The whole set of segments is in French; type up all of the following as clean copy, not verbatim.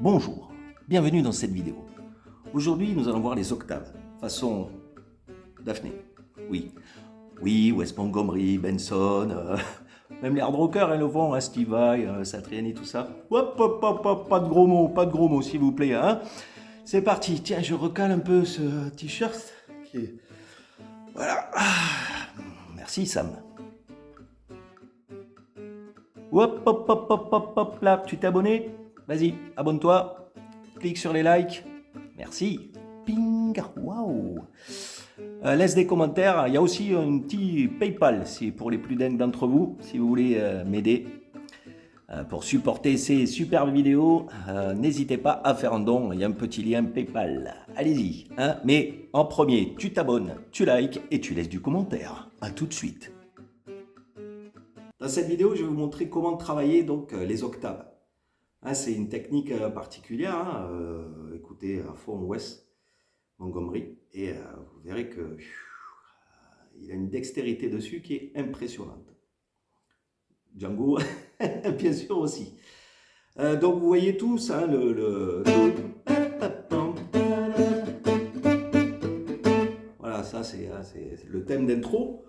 Bonjour, bienvenue dans cette vidéo. Aujourd'hui, nous allons voir les octaves, façon Daphné. Oui, Wes Montgomery, Benson, même les hard rockers, le font, hein, Steve Vai, Satriani, tout ça. Hop, pas de gros mots, s'il vous plaît. Hein. C'est parti, tiens, je recale un peu ce t-shirt. Voilà. Merci, Sam. Hop, là, tu t'es abonné? Vas-y, abonne-toi, clique sur les likes, merci, ping, waouh. Laisse des commentaires, il y a aussi un petit PayPal, c'est pour les plus dingues d'entre vous, si vous voulez m'aider pour supporter ces superbes vidéos, n'hésitez pas à faire un don, il y a un petit lien PayPal, allez-y, hein. Mais en premier, tu t'abonnes, tu likes et tu laisses du commentaire, à tout de suite. Dans cette vidéo, je vais vous montrer comment travailler donc les octaves. Hein, c'est une technique particulière, hein, écoutez à fond Wes Montgomery et vous verrez que il a une dextérité dessus qui est impressionnante. Django, bien sûr aussi. Donc vous voyez tous, hein, voilà, ça c'est le thème d'intro.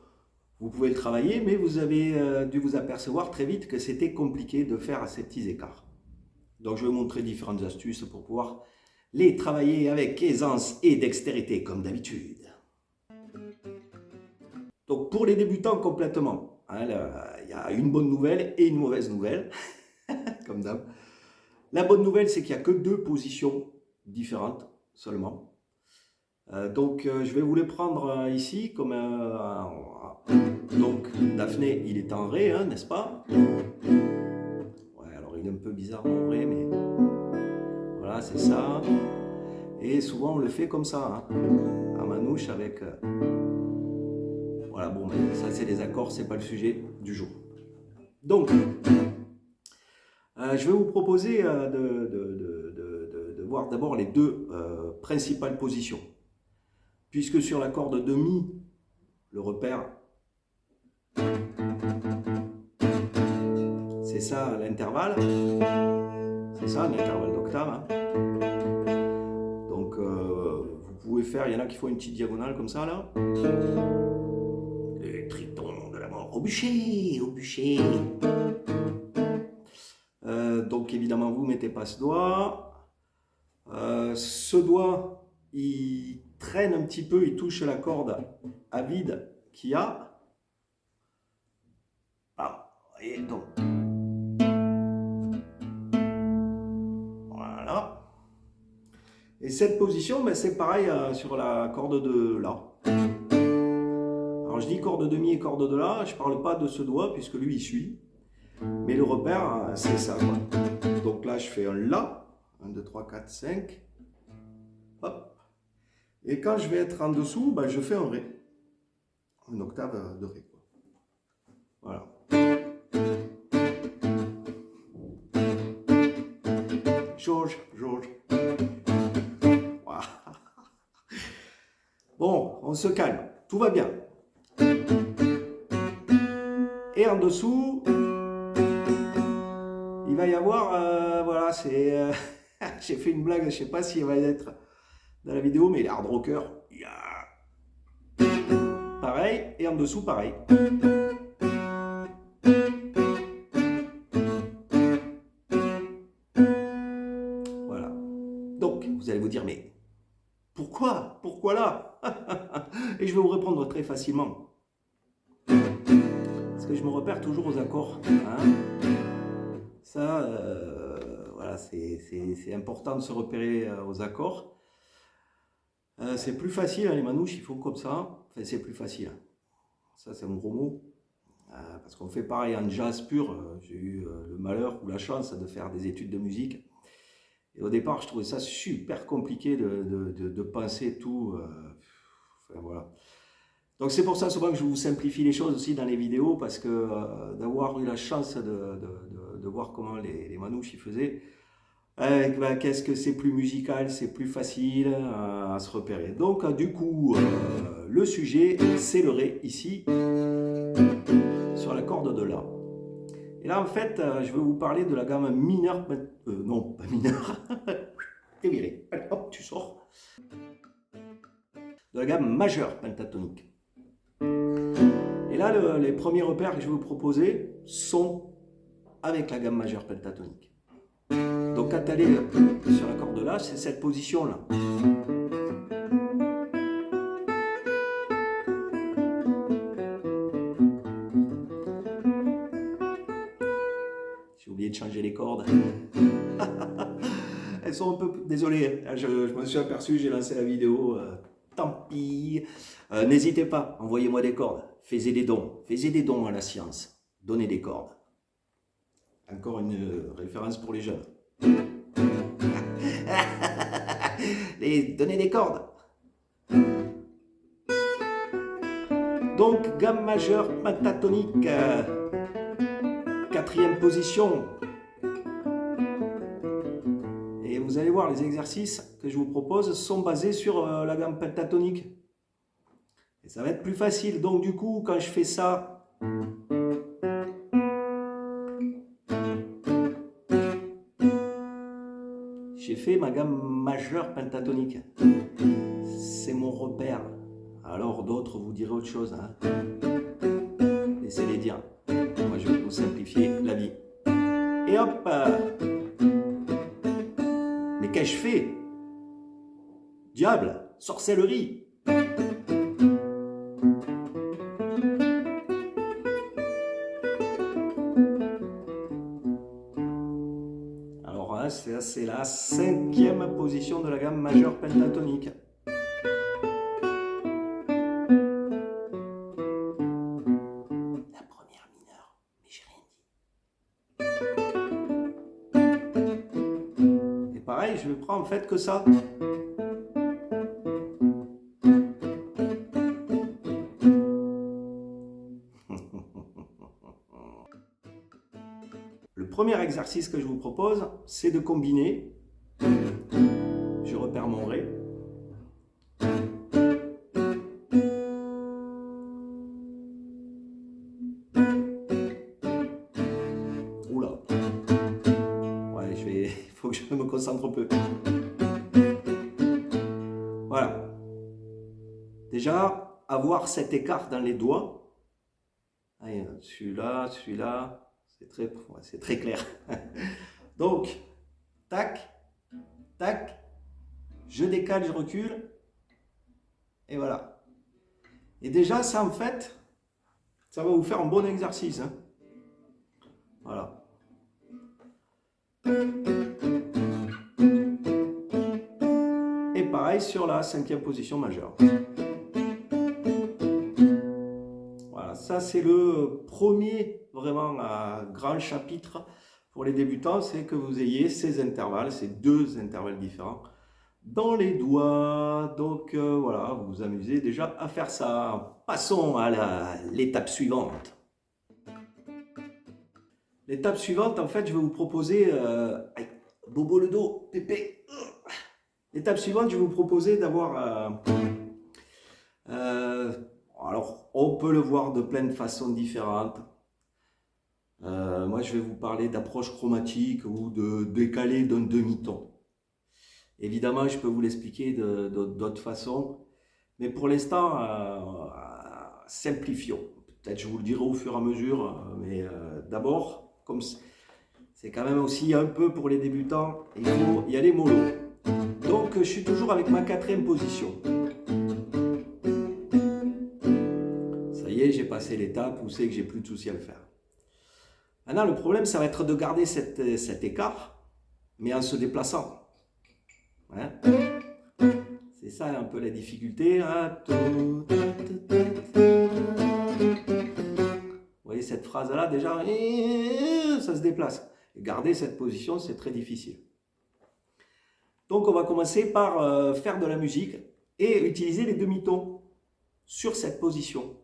Vous pouvez le travailler, mais vous avez dû vous apercevoir très vite que c'était compliqué de faire ces petits écarts. Donc je vais vous montrer différentes astuces pour pouvoir les travailler avec aisance et dextérité comme d'habitude. Donc pour les débutants complètement, hein, il y a une bonne nouvelle et une mauvaise nouvelle, comme d'hab. La bonne nouvelle, c'est qu'il n'y a que 2 positions différentes seulement. Donc je vais vous les prendre ici comme donc Daphné, il est en Ré, hein, n'est-ce pas? Ouais, alors il est un peu bizarre en Ré, mais voilà, c'est ça. Et souvent on le fait comme ça, hein, à manouche avec... Voilà, bon, ben, ça c'est les accords, c'est pas le sujet du jour. Donc, je vais vous proposer de voir d'abord les 2 principales positions. Puisque sur la corde de Mi, le repère, c'est ça l'intervalle. C'est ça l'intervalle d'octave. Hein. Donc, vous pouvez faire, il y en a qui font une petite diagonale comme ça, là. Le triton de la mort. Au bûcher, au bûcher. Donc, évidemment, vous ne mettez pas ce doigt. Ce doigt, il traîne un petit peu, il touche la corde à vide qu'il y a. Ah, et donc. Voilà. Et cette position, ben, c'est pareil sur la corde de La. Alors je dis corde de Mi et corde de La, je ne parle pas de ce doigt puisque lui il suit. Mais le repère, c'est ça, quoi. Donc là, je fais un La. 1, 2, 3, 4, 5. Hop. Et quand je vais être en dessous, ben, je fais un Ré. Une octave de Ré, quoi. Voilà. Georges. Voilà. Bon, on se calme. Tout va bien. Et en dessous, il va y avoir, voilà, c'est... j'ai fait une blague, je ne sais pas si elle va être dans la vidéo, mais les hard rockers, pareil, et en dessous, pareil. Voilà. Donc, vous allez vous dire, mais pourquoi? Pourquoi là? Et je vais vous répondre très facilement. Parce que je me repère toujours aux accords. Hein. Ça, voilà, c'est important de se repérer aux accords. C'est plus facile, hein, les manouches, ils font comme ça. Enfin, c'est plus facile. Ça, c'est un gros mot. Parce qu'on fait pareil en jazz pur. J'ai eu le malheur ou la chance de faire des études de musique. Et au départ, je trouvais ça super compliqué de penser tout. Enfin, voilà. Donc c'est pour ça souvent que je vous simplifie les choses aussi dans les vidéos, parce que d'avoir eu la chance de voir comment les manouches y faisaient, ben, qu'est-ce que c'est plus musical, c'est plus facile à se repérer. Donc du coup, le sujet, c'est le Ré ici, sur la corde de La. Et là en fait, je vais vous parler de la gamme mineure, non pas mineure, la gamme majeure pentatonique. Et là, les premiers repères que je vais vous proposer sont avec la gamme majeure pentatonique. Donc quand elle est sur la corde là, c'est cette position-là. J'ai oublié de changer les cordes. Elles sont un peu... Désolé, je me suis aperçu, j'ai lancé la vidéo. Tant pis. N'hésitez pas, envoyez-moi des cordes. Faites des dons à la science. Donnez des cordes. Encore une référence pour les jeunes. Donnez des cordes. Donc, gamme majeure pentatonique, quatrième position. Et vous allez voir, les exercices que je vous propose sont basés sur la gamme pentatonique. Et ça va être plus facile. Donc, du coup, quand je fais ça, j'ai fait ma gamme majeure pentatonique. C'est mon repère. Alors d'autres vous direz autre chose. Hein. Laissez-les dire. Moi je vais vous simplifier la vie. Et hop. Mais qu'ai-je fait? Diable, sorcellerie. Alors hein, c'est la cinquième position de la gamme majeure pentatonique. Pareil, je prends en fait que ça. Le premier exercice que je vous propose, c'est de combiner. Je repère mon Ré. Oula. Ouais, il faut que je me concentre un peu. Voilà. Déjà, avoir cet écart dans les doigts. Celui-là, c'est très clair. Donc, tac, tac, je décale, je recule, et voilà. Et déjà, ça en fait, ça va vous faire un bon exercice. Hein. Voilà. Et pareil sur la cinquième position majeure. Voilà, ça c'est le premier vraiment grand chapitre pour les débutants, c'est que vous ayez ces intervalles, ces deux intervalles différents dans les doigts. Donc voilà, vous vous amusez déjà à faire ça. Passons à l'étape suivante. L'étape suivante, en fait, je vais vous proposer... Bobo le dos, Pépé. L'étape suivante, je vais vous proposer d'avoir... alors, on peut le voir de plein de façons différentes. Moi, je vais vous parler d'approche chromatique ou de décalé d'un demi-ton. Évidemment, je peux vous l'expliquer d'autres façons. Mais pour l'instant, simplifions. Peut-être je vous le dirai au fur et à mesure. Mais d'abord, comme c'est quand même aussi un peu pour les débutants, il faut y aller mollo. Donc, je suis toujours avec ma quatrième position. Ça y est, j'ai passé l'étape où c'est que j'ai plus de soucis à le faire. Maintenant, le problème, ça va être de garder cet écart, mais en se déplaçant. Hein? C'est ça un peu la difficulté. Hein? Vous voyez cette phrase-là, déjà, ça se déplace. Et garder cette position, c'est très difficile. Donc, on va commencer par faire de la musique et utiliser les demi-tons sur cette position.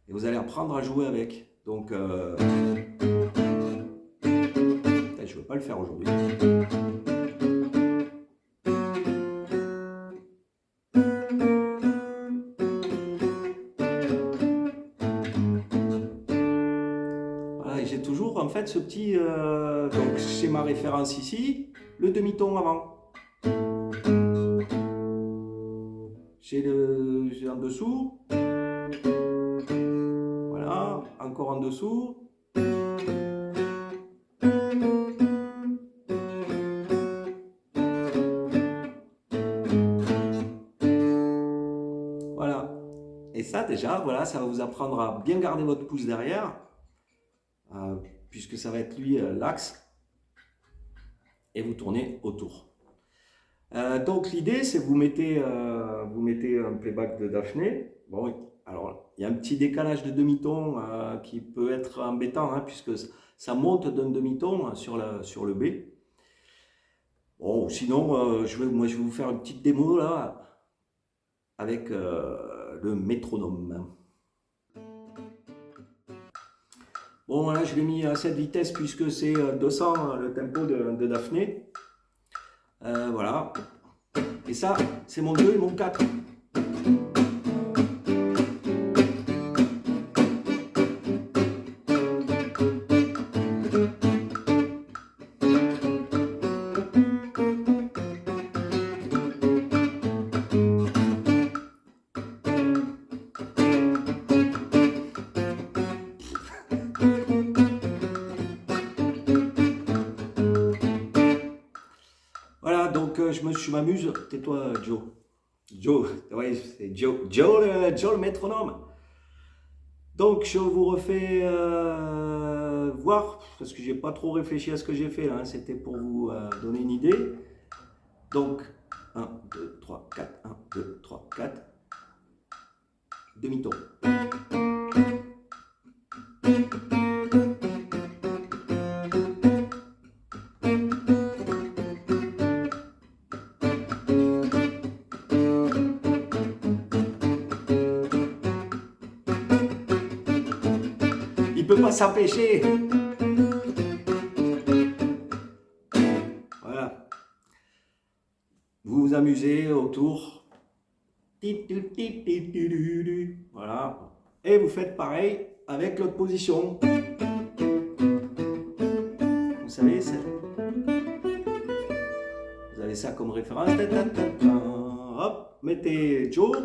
Et vous allez apprendre à jouer avec. Donc, peut-être je ne veux pas le faire aujourd'hui. Voilà, et j'ai toujours en fait ce petit... donc, c'est ma référence ici, le demi-ton avant. j'ai en dessous. Voilà, encore en dessous. Voilà. Et ça déjà, voilà, ça va vous apprendre à bien garder votre pouce derrière, puisque ça va être lui l'axe, et vous tournez autour. Donc l'idée, c'est que vous mettez un playback de Daphné. Bon, alors il y a un petit décalage de demi-ton qui peut être embêtant, hein, puisque ça monte d'un demi-ton sur le B. Bon, sinon, moi je vais vous faire une petite démo là, avec le métronome. Bon, voilà, je l'ai mis à cette vitesse puisque c'est 200 le tempo de Daphné. Voilà. Et ça, c'est mon 2 et mon 4. Voilà, donc je m'amuse. Tais-toi, Joe. Joe, oui, c'est Joe le métronome. Donc je vous refais voir, parce que j'ai pas trop réfléchi à ce que j'ai fait là, hein, c'était pour vous donner une idée. Donc 1, 2, 3, 4, 1, 2, 3, 4, demi-ton. Il peut pas s'empêcher. Voilà. Vous vous amusez autour. Voilà. Et vous faites pareil avec l'autre position. Vous savez, vous avez ça comme référence. Hop, mettez Joe.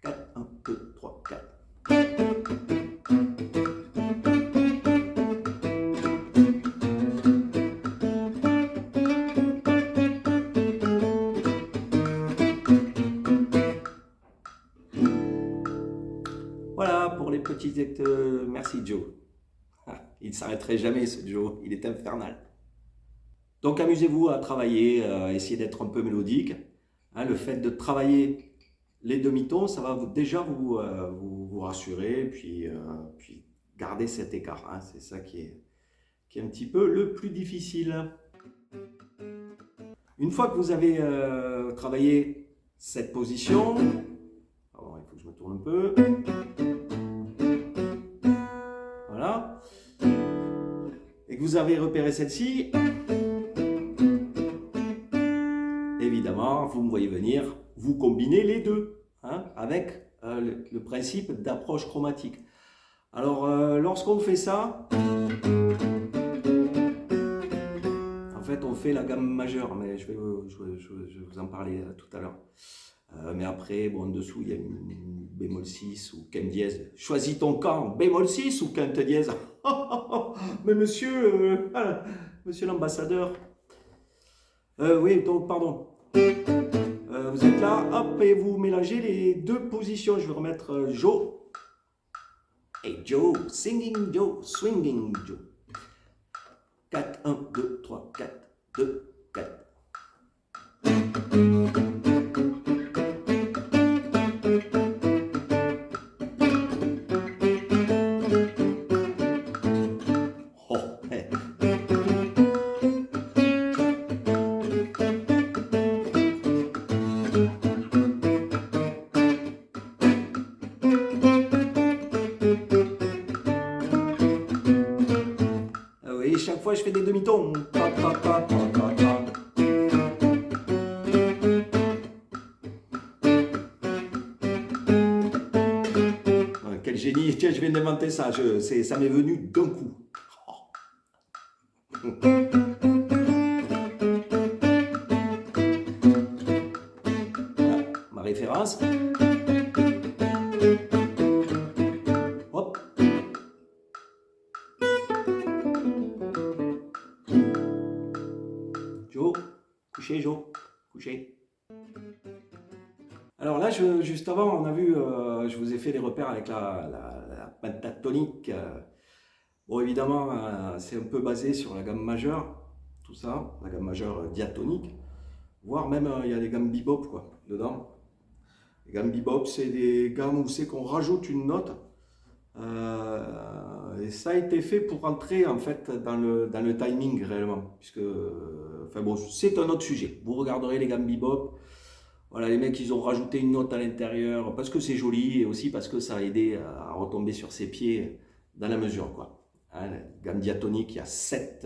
4, 1, 2, 3, 4. Voilà pour les petits merci Joe. Il ne s'arrêterait jamais ce Joe, il est infernal. Donc amusez-vous à travailler, essayez d'être un peu mélodique. Hein, le fait de travailler les demi-tons, ça va déjà vous rassurer, puis garder cet écart. Hein, c'est ça qui est un petit peu le plus difficile. Une fois que vous avez travaillé cette position, alors, il faut que je me tourne un peu. Voilà. Et que vous avez repéré celle-ci, évidemment, vous me voyez venir, vous combinez les deux, hein, avec le principe d'approche chromatique. Alors, lorsqu'on fait ça, en fait, on fait la gamme majeure, mais je vais vous en parler tout à l'heure. Mais après, bon, en dessous, il y a une bémol 6 ou quinte dièse. Choisis ton camp, bémol 6 ou quinte dièse. Mais monsieur, monsieur l'ambassadeur. Oui, donc, pardon. Vous êtes là, hop, et vous mélangez les deux positions. Je vais remettre Joe. Hey Joe, singing Joe, swinging Joe. 4, 1, 2, 3, 4, 2, 4. Oh, hey. Oui, chaque fois je fais des demi-tons. Quel génie, tiens, je viens d'inventer ça, ça m'est venu d'un coup. Voilà, ma référence. référence. Hop. Joe, couché Joe, couché. Alors là, juste avant, on a vu, je vous ai fait des repères avec la pentatonique. Bon, évidemment, c'est un peu basé sur la gamme majeure, tout ça, la gamme majeure diatonique, voire même il y a des gammes bebop quoi, dedans. Les gammes bebop, c'est des gammes où c'est qu'on rajoute une note, et ça a été fait pour entrer en fait dans le timing réellement, puisque, enfin bon, c'est un autre sujet. Vous regarderez les gammes bebop. Voilà, les mecs, ils ont rajouté une note à l'intérieur parce que c'est joli et aussi parce que ça a aidé à retomber sur ses pieds dans la mesure, quoi. Hein, la gamme diatonique, il y a 7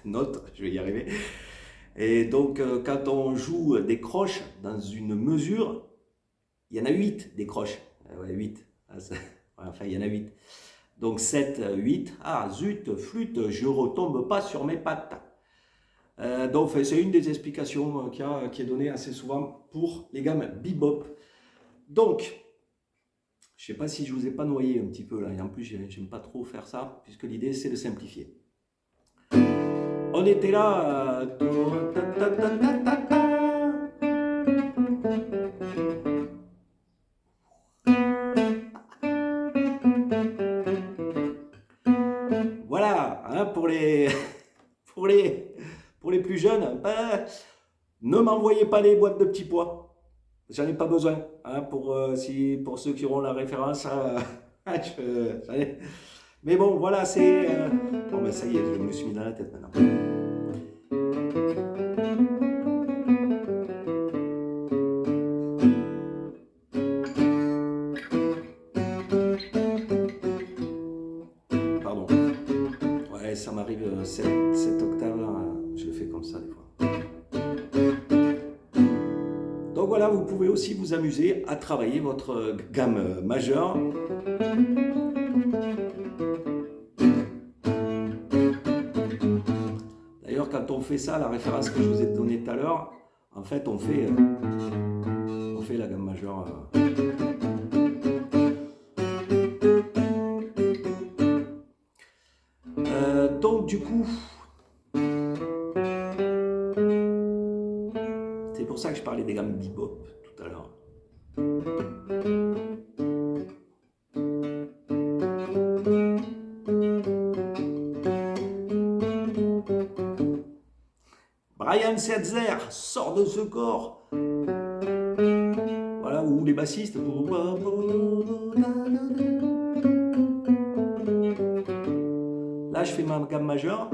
notes, je vais y arriver. Et donc, quand on joue des croches dans une mesure, il y en a 8 des croches. Ouais, 8. Enfin, il y en a 8. Donc 7, 8. Ah, zut, flûte, je retombe pas sur mes pattes. Donc c'est une des explications qui est donnée assez souvent pour les gammes bebop. Donc, je ne sais pas si je vous ai pas noyé un petit peu là, et en plus j'aime pas trop faire ça, puisque l'idée c'est de simplifier. On était là. Voilà, hein, pour les pour les plus jeunes, ben, ne m'envoyez pas les boîtes de petits pois. J'en ai pas besoin. Hein, pour ceux qui auront la référence, mais bon, voilà, c'est... Bon, ben ça y est, je me suis mis dans la tête maintenant. Pardon. Ouais, ça m'arrive, cette octave-là, je le fais comme ça des fois. Donc voilà, vous pouvez aussi vous amuser à travailler votre gamme majeure. D'ailleurs, quand on fait ça, la référence que je vous ai donnée tout à l'heure, en fait, on fait la gamme majeure. Donc du coup, c'est pour ça que je parlais des gammes bebop tout à l'heure. Brian Setzer sort de ce corps. Voilà, ou les bassistes. Là, je fais ma gamme majeure.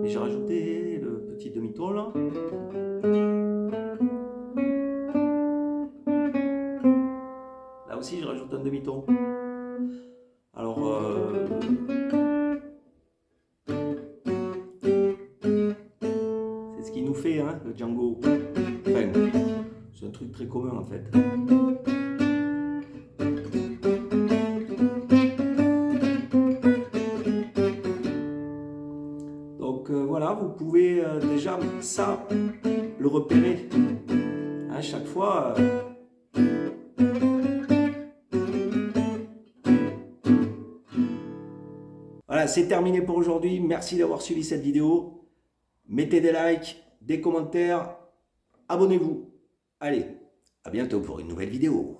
Et j'ai rajouté le petit demi-ton là. Là aussi, je rajoute un demi-ton. Alors, c'est ce qui nous fait hein, le Django. Enfin, c'est un truc très commun en fait. Donc voilà, vous pouvez déjà ça le repérer à chaque fois. Voilà, c'est terminé pour aujourd'hui. Merci d'avoir suivi cette vidéo. Mettez des likes, des commentaires, abonnez-vous. Allez, à bientôt pour une nouvelle vidéo.